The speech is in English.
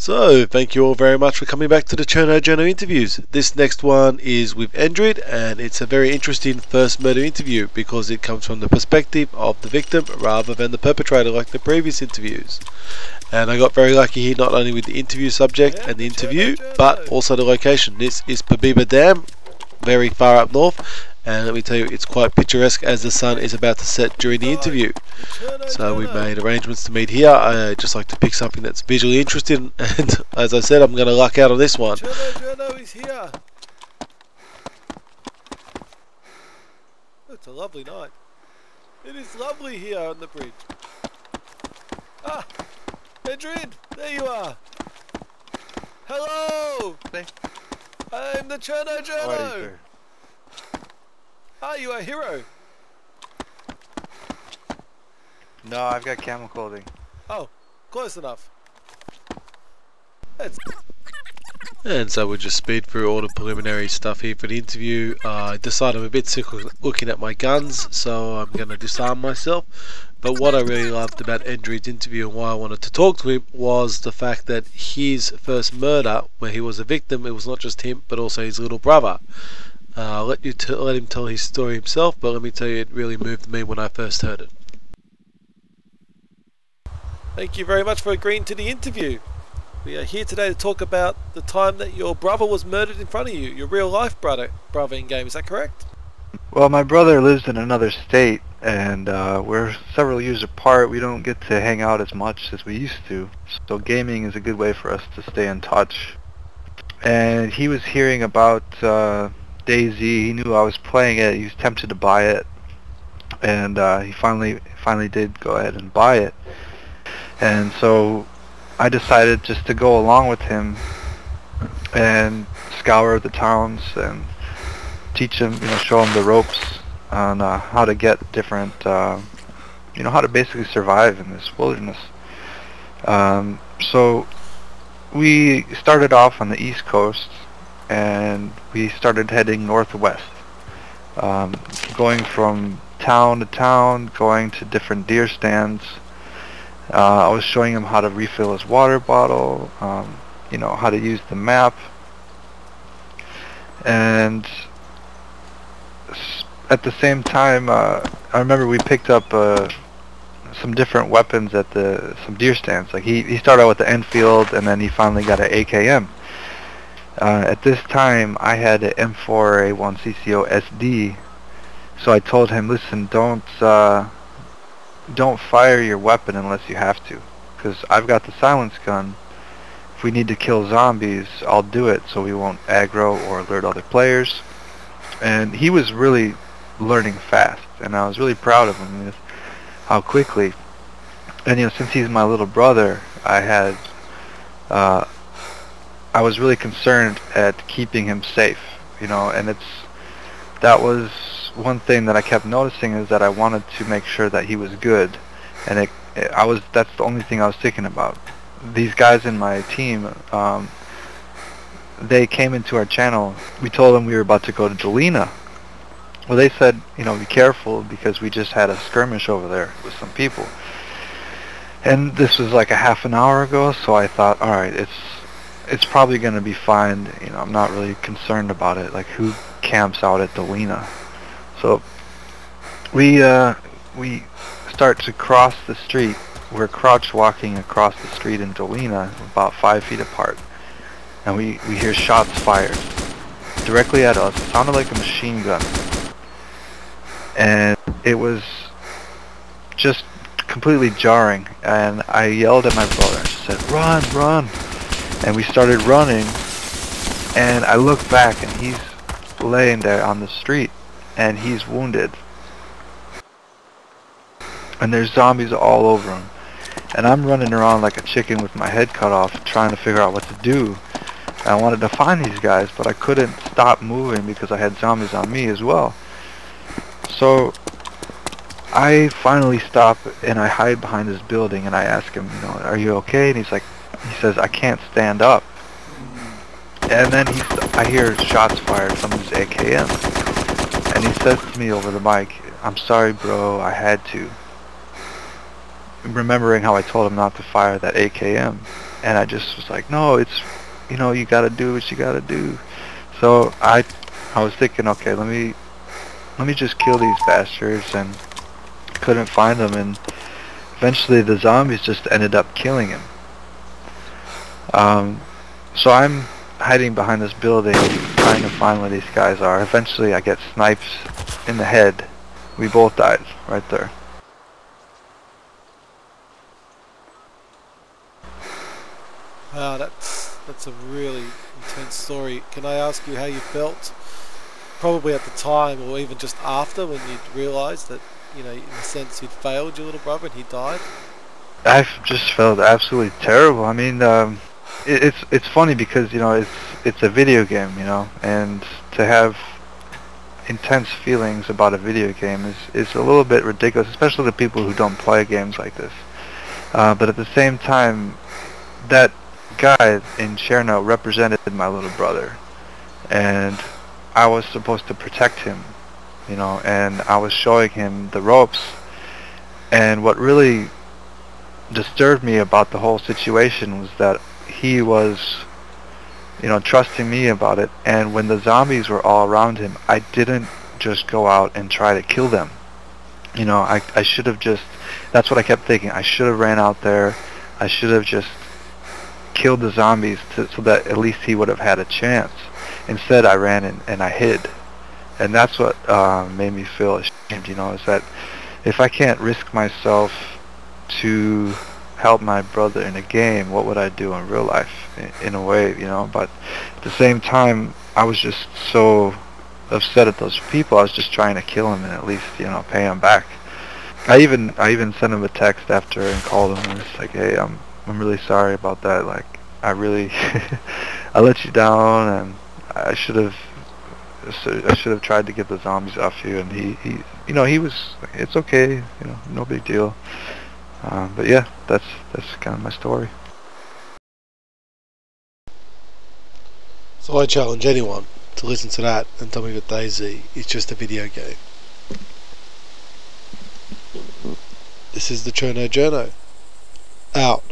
So, thank you all very much for coming back to the Cherno Journo interviews. This next one is with Endrid, and it's a very interesting first murder interview because it comes from the perspective of the victim rather than the perpetrator like the previous interviews. And I got very lucky here not only with the interview subject and the interview, but also the location. This is Pobeda Dam, very far up north, and let me tell you, it's quite picturesque as the sun is about to set during the interview. So we made arrangements to meet here. I just like to pick something that's visually interesting, and as I said, I'm going to luck out on this one. Cherno Journo is here. It's a lovely night. It is lovely here on the bridge. Ah, Endrid, there you are. Hello. I'm the Cherno Journo. Ah, you are a hero. No, I've got camel clothing. Oh, close enough. And so we'll just speed through all the preliminary stuff here for the interview. I decided I'm a bit sick of looking at my guns, so I'm going to disarm myself. But what I really loved about Endrid's interview and why I wanted to talk to him was the fact that his first murder, where he was a victim, it was not just him, but also his little brother. I'll let him tell his story himself, but let me tell you, it really moved me when I first heard it. Thank you very much for agreeing to the interview. We are here today to talk about the time that your brother was murdered in front of you, your real life brother in game, is that correct? Well, my brother lives in another state, and we're several years apart. We don't get to hang out as much as we used to, so gaming is a good way for us to stay in touch. And he was hearing about DayZ. He knew I was playing it. He was tempted to buy it, and he finally did go ahead and buy it. And so I decided just to go along with him and scour the towns and teach him, show him the ropes on how to get different, how to basically survive in this wilderness. So we started off on the East Coast, and we started heading northwest, going from town to town, going to different deer stands. I was showing him how to refill his water bottle, how to use the map, and at the same time, I remember we picked up some different weapons at some deer stands. Like he started out with the Enfield, and then he finally got an AKM. At this time, I had an M4A1 CCO SD, so I told him, listen, don't fire your weapon unless you have to, because I've got the silence gun. If we need to kill zombies, I'll do it so we won't aggro or alert other players. And he was really learning fast, and I was really proud of him with how quickly. And since he's my little brother, I was really concerned at keeping him safe, and that was one thing that I kept noticing, is that I wanted to make sure that he was good, and that's the only thing I was thinking about. These guys in my team, they came into our channel. We told them we were about to go to Dolina. Well, they said, be careful, because we just had a skirmish over there with some people. And this was like a half an hour ago, so I thought, alright, it's probably going to be fine. I'm not really concerned about it. Like, who camps out at Dolina? So we start to cross the street. We're crouch walking across the street in Dolina, about 5 feet apart, and we hear shots fired directly at us. It sounded like a machine gun, and it was just completely jarring. And I yelled at my brother. I said, "Run, run!" And we started running, and I looked back, and he's laying there on the street, and he's wounded, and there's zombies all over him, and I'm running around like a chicken with my head cut off, trying to figure out what to do. And I wanted to find these guys, but I couldn't stop moving because I had zombies on me as well. So I finally stop, and I hide behind this building, and I ask him, are you okay? And he says, I can't stand up. And then I hear shots fired from his AKM, and he says to me over the mic, "I'm sorry, bro, I had to." Remembering how I told him not to fire that AKM. and I just was like, no, it's, you know, you gotta do what you gotta do. So I was thinking, okay, let me just kill these bastards, and couldn't find them, and eventually the zombies just ended up killing him. So I'm hiding behind this building, trying to find where these guys are. Eventually I get snipes in the head. We both died right there. Wow, that's a really intense story. Can I ask you how you felt, probably at the time or even just after, when you realised that, you know, in a sense you'd failed your little brother and he died? I just felt absolutely terrible. I mean, it's funny because, you know, it's a video game, you know, and to have intense feelings about a video game is a little bit ridiculous, especially to people who don't play games like this. But at the same time, that guy in Cherno represented my little brother, and I was supposed to protect him, you know, and I was showing him the ropes. And what really disturbed me about the whole situation was that he was, you know, trusting me about it, and when the zombies were all around him, I didn't just go out and try to kill them. You know, I should have just, that's what I kept thinking, I should have ran out there, I should have just killed the zombies so that at least he would have had a chance. Instead I ran and I hid, and that's what made me feel ashamed, you know, is that if I can't risk myself to help my brother in a game, what would I do in real life, in a way, you know? But at the same time, I was just so upset at those people. I was just trying to kill him and at least, you know, pay him back. I even sent him a text after and called him, and it's like, hey, I'm really sorry about that. Like, I really I let you down, and I should have tried to get the zombies off you. And he you know, he was, it's okay, you know, no big deal. But yeah, that's kind of my story. So I challenge anyone to listen to that and tell me that DayZ is just a video game. This is the Cherno Journo. Out.